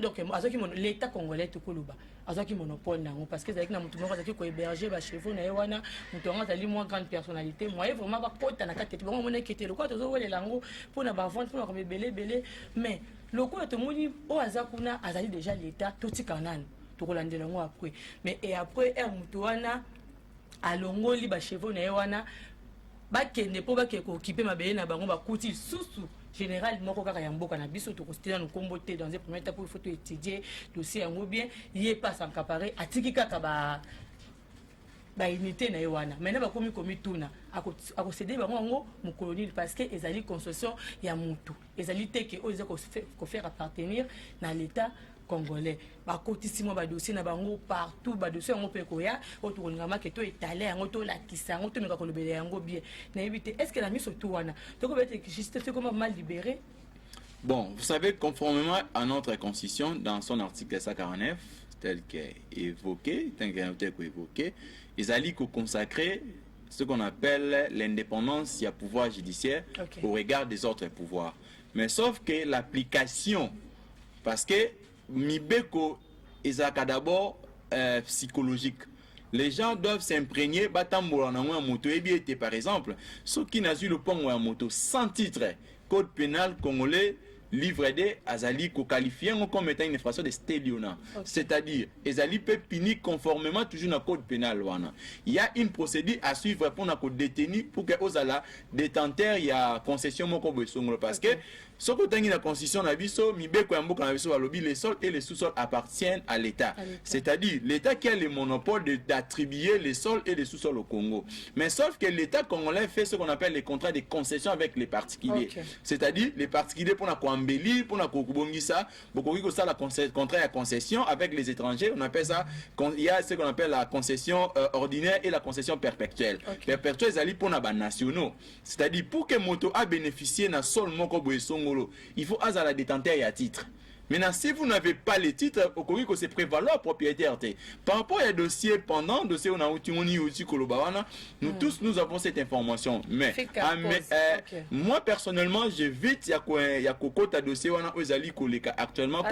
donc azwaki l'état congolais to koloba azaki monopole nango parce que avec na mutu moko azaki ko héberger ba chevaux na yewana mutu ngata ali moins grande personnalité moi vraiment ba kota na kati bon mona kete lokwa tozo wele lango pona ba vente pona ko belé mais lokwa to moni o azakuna azali déjà l'état toti kanane to kolandela ngo après mais et après mutu wana alongoli ba chevaux na yewana ba kende po ba ke ko occuper mabele na bango ba kuti susu général moko kaka ya mboka na biso to considérer nous comboter dans un premier temps pour il faut étudier dossier yango bien yé pas sans caparer atiki kaka ba unité na yewana maintenant ba komi tuna ako céder bango ngo mu colonie parce que ezali concession ya mutu ezali te que oza ko faire appartenir na l'état congolais ba kotissimo ba dossier na bango partout ba dossier yango pe koya oto ngama ke to étaler yango to la kisa yango to meka kolobele yango bien na éviter est-ce que la mise surtout wana to ko bete justice c'est comment mal libéré. Bon, vous savez, conformément à notre constitution dans son article 149 tel qu'évoqué, ils allaient consacrer ce qu'on appelle l'indépendance du pouvoir judiciaire au regard des autres pouvoirs. Mais sauf que l'application, parce que Mibeko est d'abord psychologique. Les gens doivent s'imprégner, par exemple, ceux qui n'ont eu le pont en moto sans titre, code pénal congolais, livre D, Azali, qualifié comme étant une infraction de stéliona. C'est-à-dire, Azali peut punir conformément toujours au code pénal. Il y a une procédure à suivre pour nous détenir pour que Ozala détenteur il y a concession parce que Ce que dans la constitution nabiso, mibeko ya mboka nabiso balobi les sols et les sous-sols appartiennent à l'État. C'est-à-dire l'État qui a le monopole d'attribuer les sols et les sous-sols au Congo. Mais sauf que l'État congolais fait ce qu'on appelle les contrats de concession avec les particuliers. C'est-à-dire les particuliers pour la Kwambeli, pour la Kokubongisa, beaucoup que ça la contrat de concession avec les étrangers, on appelle ça, il y a ce qu'on appelle la concession ordinaire et la concession perpétuelle. Perpétuelle, c'est pour les nationaux. C'est-à-dire pour que moto a bénéficié d'un sol moko boesongo, il faut avoir la détenteur et à titre. Maintenant, si vous n'avez pas les titres, au Congo, c'est prévaloir propriétaire. Par rapport à dossier pendant, dossier on a nous tous nous avons cette information. Mais moi personnellement, j'évite il y a Kokota dossier on a Ozali Koleka actuellement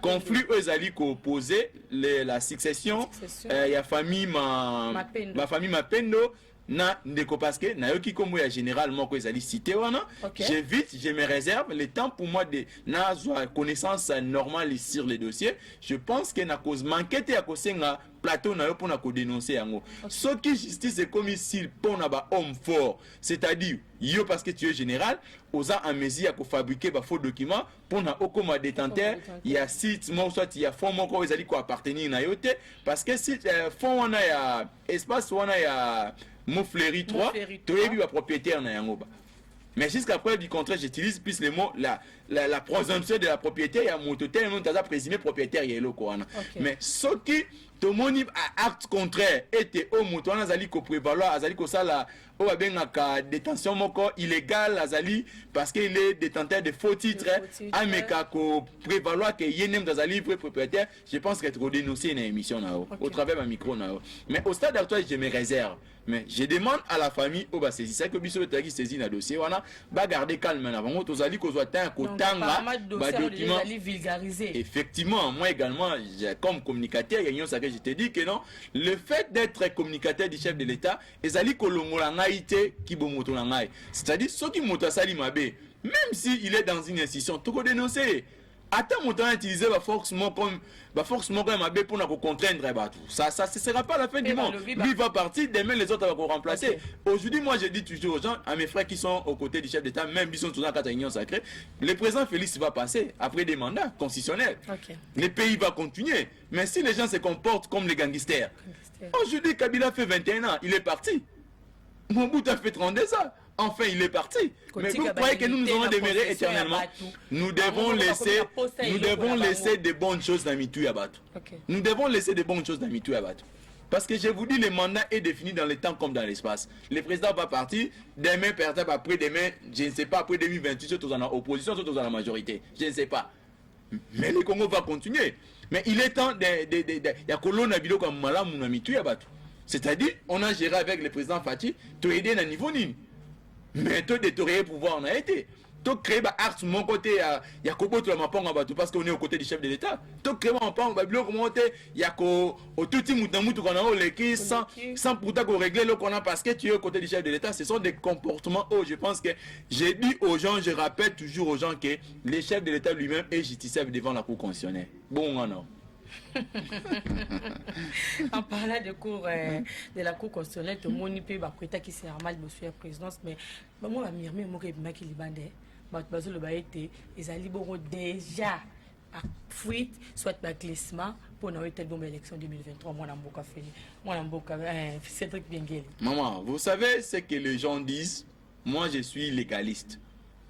conflit Ozali opposé la succession il y a famille ma famille Mapendo na ndeko parce que na yoki comme ya généralement ko ezali cité wana j'évite, je me réserve le temps pour moi de na connaissance normale sur les dossiers. Je pense que na cause manquete ya kosenga plateau na yo pour na ko dénoncer yango ce qui justice est comme ici pour na ba homme fort, c'est-à-dire yo parce que tu es général osa en mesure à fabriquer ba faux documents pour na okoma détenteur il y a site moi soit il y a fond moko ezali ko appartenir na yote parce que si fond wana ya espace wana ya Moufleri 3, tu es la propriétaire na yango. Mais jusqu'à preuve du contraire, j'utilise plus le mot la présomption de la propriété, il y a mon total, non t'as présumé propriétaire yelo quoi. Mais ce qui tout le monde a acte contraire était au mouton azali ko prévaloir azali ko sala o benga détention moko illégal azali parce qu'il est détenteur de faux titres ameka ko prévaloir que yenem azali propriétaire. Je pense qu'être dénoncé une émission là au travers un micro là. Mais au stade actuel, je me réserve. Mais je demande à la famille au saisir ça que biso betaki saisir na dossier wana ba garder calme na bango tozali ko soit un kotanga ba document vulgarisé. Effectivement, moi également comme communicateur il y a ça que je te dis que non, le fait d'être communicateur du chef de l'État ezali kolongola ngaité ki bomoto na ngai. C'est-à-dire ceux qui moto sali mabe même si il est dans une institution tout ko dénoncer. Attends mon temps utiliser la force comme Mabé pour nous contraindre ça ce sera pas la fin du monde. Lui va partir, demain les autres vont remplacer. Aujourd'hui moi je dis toujours aux gens, à mes frères qui sont aux côtés du chef d'État, même ils sont tous dans la réunion sacrée, le président Félix va passer après des mandats constitutionnels. Le pays va continuer. Mais si les gens se comportent comme les gangsters, aujourd'hui Kabila fait 21 ans, il est parti. Mobutu a fait 32 ans. Enfin, il est parti. Mais vous croyez que nous allons demeurer éternellement? Nous devons laisser des bonnes choses dans Mitou Abatou. Nous devons laisser des bonnes choses dans Mitou Abatou. Parce que je vous dis, le mandat est défini dans le temps comme dans l'espace. Le président va partir, demain, après demain, je ne sais pas, après 2028, surtout dans l'opposition, surtout dans la majorité. Je ne sais pas. Mais le Congo va continuer. Mais il est temps c'est-à-dire, on a géré avec le président Fati, tu as aidé à un niveau nini. Mais toi, de t'aurais pouvoir, on a été. Tu crées un art sur mon côté, il y a Kobo, tu l'as pas parce qu'on est aux côtés du chef de l'État. Tu crées un pan, il y a tout petit moutamoutou qu'on a l'équipe sans pourtant qu'on règle le qu'on a parce que tu es aux côtés du chef de l'État. Ce sont des comportements. Je pense que j'ai dit aux gens, je rappelle toujours aux gens que le chef de l'État lui-même est justiciable devant la Cour constitutionnelle. Bon, non. En parlant de la Cour constitutionnelle, tout le monde peut prêter qui sert mal de la présidence, mais moi, je me dis que les alibons déjà à fuite, soit à glissement pour une bonne élection 2023. Moi, Cédric Benguele. Maman, vous savez ce que les gens disent? Moi, je suis légaliste.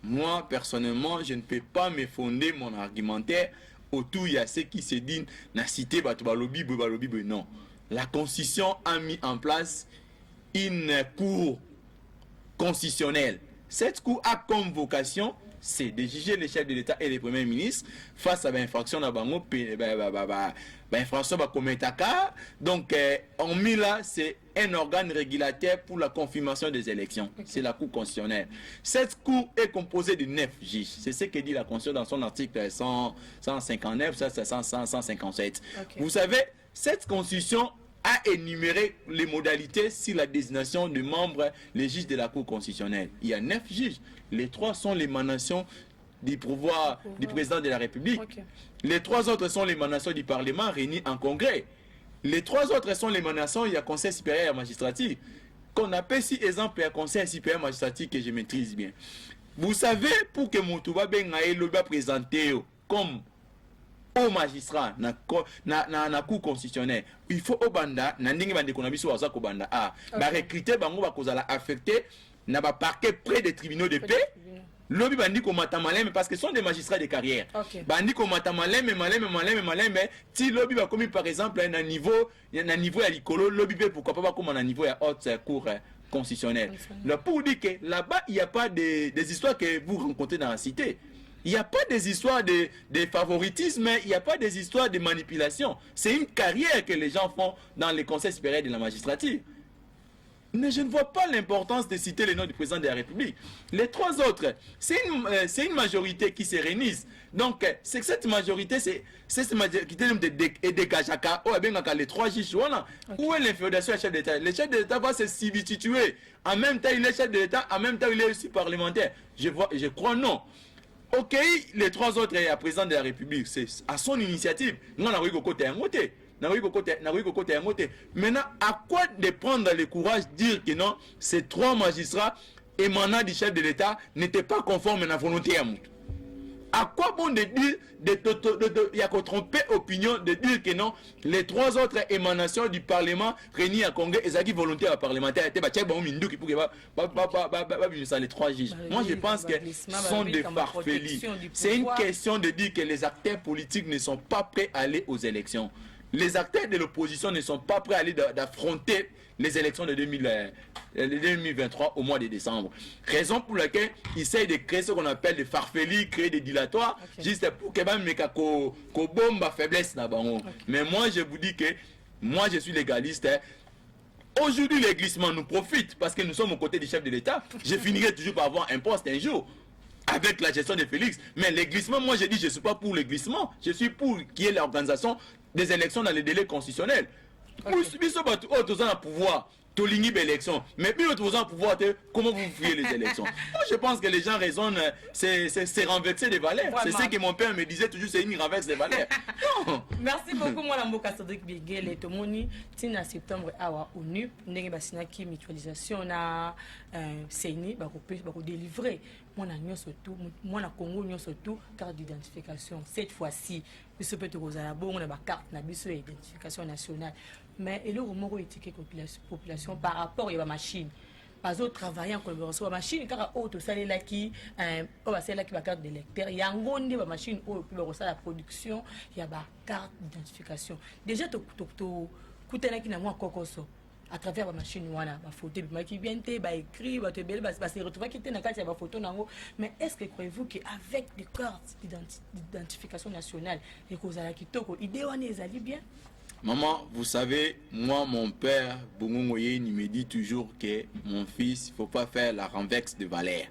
Moi, personnellement, je ne peux pas me fonder mon argumentaire autour il y a ce qui se dit na cité non. La Constitution a mis en place une cour constitutionnelle. Cette cour a comme vocation c'est de juger les chefs de l'État et les premiers ministres face à l'infraction à bango infraction ba kometaka. Donc en mis là c'est un organe régulateur pour la confirmation des élections. C'est la Cour constitutionnelle. Cette Cour est composée de 9 juges. C'est ce que dit la Constitution dans son article 159, 157. Vous savez, cette Constitution a énuméré les modalités sur la désignation de membres, les juges de la Cour constitutionnelle. Il y a 9 juges. Les 3 sont l'émanation du pouvoir du président de la République. Les 3 autres sont l'émanation du Parlement réunis en congrès. Les 3 autres sont l'émanation, il y a Conseil supérieur magistratique. Qu'on appelle si exemple un Conseil supérieur magistratique que je maîtrise bien. Vous savez, pour que Moutouba Bengaï le va présenter comme au magistrat na cour constitutionnelle, il faut au banda na ndenge bande konabiso waza ko banda ba recruter bango ba kozala affecté na ba parquet près des tribunaux de paix. Lobby bandi ko matamalem parce que ce sont des magistrats de carrière. Bandi ko matamalem mais si lobby ba commis par exemple à niveau à l'icolo lobby pourquoi pas comme à niveau à haute cour constitutionnelle. Là pour dire que là-bas il n'y a pas des histoires que vous rencontrez dans la cité. Il n'y a pas des histoires de favoritisme, il n'y a pas des histoires de manipulation. C'est une carrière que les gens font dans les conseils supérieurs de la magistrature. Mais je ne vois pas l'importance de citer le nom du président de la République. Les trois autres, c'est une majorité qui se réunisse. Donc, c'est que cette majorité, c'est cette majorité est dégagaka. Oh, bien, les trois juges, où est l'inféodation du chef d'État? Le chef d'État va se substituer. En même temps, il est chef d'État, en même temps, il est aussi parlementaire. je crois non. Ok, les trois autres président de la République, c'est à son initiative. Nous, on a eu côté un côté. Maintenant, à quoi de prendre le courage de dire que non, ces trois magistrats émanant du chef de l'État n'étaient pas conformes à la volonté à Moutou? À quoi bon de dire, il y a qu'à tromper opinion, de dire que non, les trois autres émanations du Parlement réunies à Congrès, et ça qui volontaire parlementaire, les trois juges. Moi, je pense que ce sont des farfelis. C'est une question de dire que les acteurs politiques ne sont pas prêts à aller aux élections. Les acteurs de l'opposition ne sont pas prêts à aller d'affronter les élections de 2023 au mois de décembre. Raison pour laquelle ils essayent de créer ce qu'on appelle des farfelis, créer des dilatoires, juste pour que bombe à faiblesse. Mais moi, je vous dis que moi, je suis légaliste. Aujourd'hui, les glissements nous profitent parce que nous sommes aux côtés du chef de l'État. Je finirai toujours par avoir un poste un jour avec la gestion de Félix. Mais les glissements, moi, je dis, je ne suis pas pour les glissements. Je suis pour qu'il y ait l'organisation des élections dans les délais constitutionnels. Pour le pouvoir, élection. Mais puis le pouvoir, comment vous fuyez les élections? Moi, je pense que les gens raisonnent, c'est renverser des valeurs. C'est ce que mon père me disait toujours, c'est une renverse des valeurs. Merci beaucoup, moi, Lamboka Cédric Biguel et Tomoni. Tina septembre, awa ONU, n'engue basina qui mutualisation na CENI, bako délivrer. Moi, na Congo, nous surtout carte d'identification. Cette fois-ci, nous peut être on a une carte d'identification nationale. Mais il y a une étiquette population par rapport à la machine. Pas autres travailler en collaboration avec la machine, car autre ça là qui la carte de lecteur. Il y a une machine où la production, il y a une carte d'identification. Déjà, tu as à travers la machine, la photo, qui vient écrit, se retrouver qui était dans la photo. Mais est-ce que croyez-vous qu'avec des cartes d'identification nationale, les causes à la kitoko, l'idée est allée bien? Maman, vous savez, moi, mon père, Bongongoye, il me dit toujours que mon fils, il ne faut pas faire la renverse de valeur.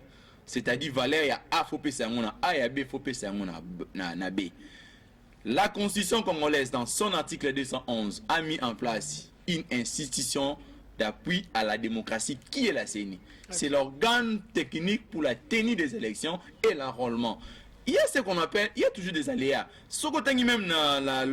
C'est-à-dire, valeur, il y a A, faut passer A, il y a B, faut passer à B. La Constitution congolaise, dans son article 211, a mis en place une institution d'appui à la démocratie qui est la CENI. C'est l'organe technique pour la tenue des élections et l'enrôlement. Il y a ce qu'on appelle, il y a toujours des aléas. Ce côté même dans la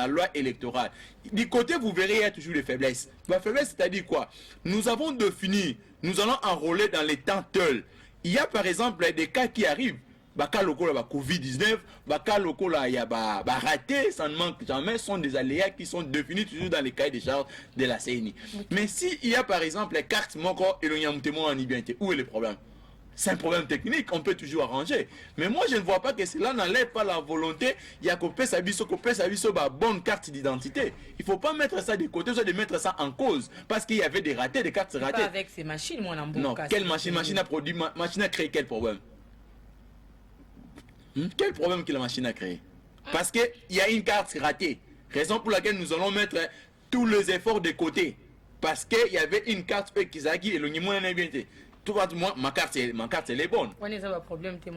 loi électorale, du côté vous verrez, il y a toujours des faiblesses. La faiblesse, c'est-à-dire quoi? Nous avons défini, nous allons enrôler dans les temps tels. Il y a par exemple des cas qui arrivent. Baka loko la Covid-19, baka loko la ya ba raté, ça ne manque jamais, sont des aléas qui sont définis toujours dans les cahiers des charges de la CENI. Mais si il y a par exemple les cartes moko et le nyamutemo en identité, où est le problème? C'est un problème technique, on peut toujours arranger. Mais moi, je ne vois pas que cela n'enlève pas la volonté. Il y a qu'on peut s'aviser bah, bonne carte d'identité. Il ne faut pas mettre ça de côté, soit de mettre ça en cause. Parce qu'il y avait des ratés, des cartes ratées. Pas avec ces machines, moi, on a non, quelle machine? Machine a produit, machine a créé quel problème? Quel problème que la machine a créé? Parce qu'il y a une carte ratée. Raison pour laquelle nous allons mettre tous les efforts de côté. Parce qu'il y avait une carte Kizaki et le Nimou en invité. Tout va, moi, ma carte, elle est bonne.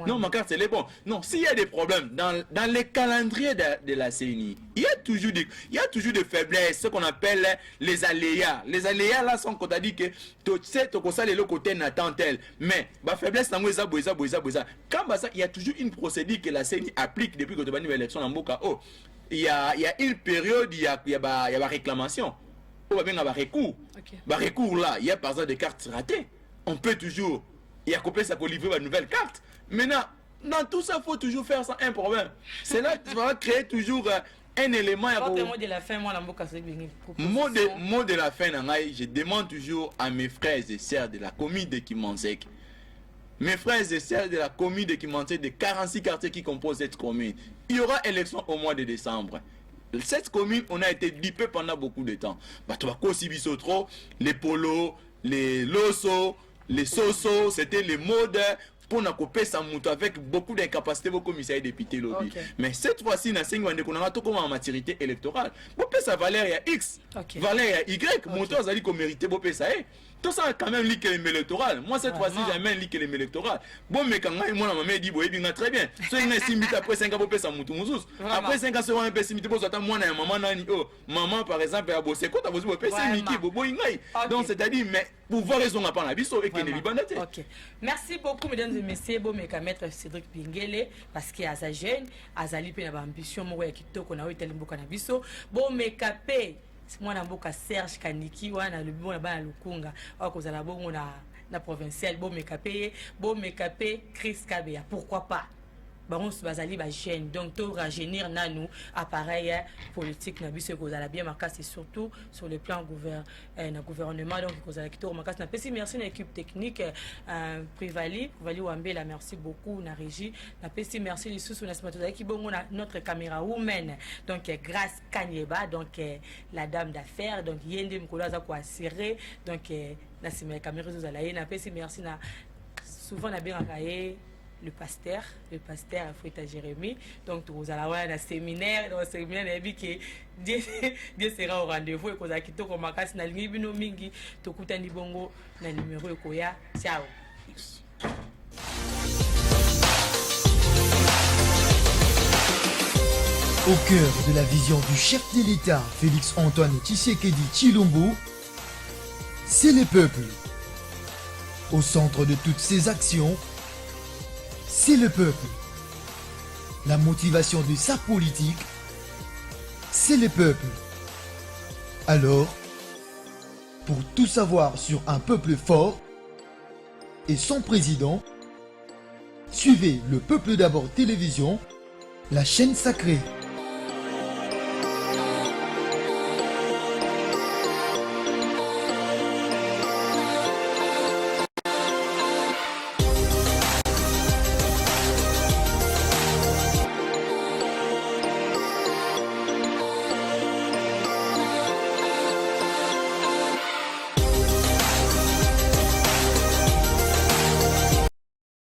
Non, ma carte, elle est bonne. Non, s'il y a des problèmes dans les calendriers de la CENI, il y a toujours des faiblesses, ce qu'on appelle les aléas. Les aléas, là, sont qu'on t'a dit que tu sais, tu sais, le côté n'attend tel. Mais, ma faiblesse, quand il y a toujours une procédure que la CENI applique depuis que tu as eu l'élection en Boka. Oh, il y a une période, il y a réclamation. Oh, il y a recours. Recours là, il y a par exemple des cartes ratées. On peut toujours il y a coupé ça pour livrer une nouvelle carte. Maintenant, dans tout ça, il faut toujours faire ça un problème. C'est là que tu vas créer toujours un élément. Mot de la fin, moi, mot de la fin, je demande toujours à mes frères et sœurs de la commune de Kimansek, mes frères et sœurs de la commune de Kimansek, de 46 quartiers qui composent cette commune, il y aura élection au mois de décembre. Cette commune, on a été dupé pendant beaucoup de temps. Tu vas aussi trop, les polos, les losos, les sosos, c'était les modes pour nous couper sa moto avec beaucoup d'incapacité au commissariat député lobby. Okay. Mais cette fois-ci, on a tout comme en maturité électorale. Vous pouvez ça valeur à X, valeur à Y, moto a dit qu'on méritait vous ça. Tout ça quand même lié l'électoral. Moi cette fois-ci jamais lié l'électoral. Bon mais quand moi ma mère dit bon il très bien. So il simite après 5 ans pour ça moto musus. Après 5 ans c'est un peu simite pour ça moi na maman nani oh maman par exemple a bossé quand tu as bossé pour miki bobo ingai. Donc c'est-à-dire mais pour voir raison n'a pas la biso et que les libanais. OK. Merci beaucoup mesdames et messieurs bon mais maître Cédric Bingele parce qu'il a sa jeune azali pe na ambition mo ya kitoko na hotel mboka na biso bon mais capé moi na mboka Serge Kaniki wana le bon na lukunga akozala bongo na provincial bon mekapé Chris Kabea pourquoi pas baron bazali ba jeune donc to rajeunir nanu appareil politique na biso kozala bien makasi surtout sur le plan gouvernement donc kozala kitoko makasi na pesi merci na équipe technique Privali Wambela merci beaucoup na régie na pesi merci les sous na smatozali ki bongo na notre caméra woman donc grâce Kanyeba donc la dame d'affaires donc yende mkolo za ko assurer donc na sima caméra zozala na pesi merci na souvent na bien akaye le pasteur Foueta Jérémy donc vous allez avoir un séminaire dans le séminaire que Dieu sera au rendez-vous et kozaki to ko makasi na lingi bino mingi to kutani bongo na numéro ekoya ciao. Au cœur de la vision du chef de l'État Félix Antoine Tshisekedi Tshilombo, c'est le peuple. Au centre de toutes ses actions, c'est le peuple. La motivation de sa politique, c'est le peuple. Alors, pour tout savoir sur un peuple fort et son président, suivez Le Peuple d'abord télévision, la chaîne sacrée.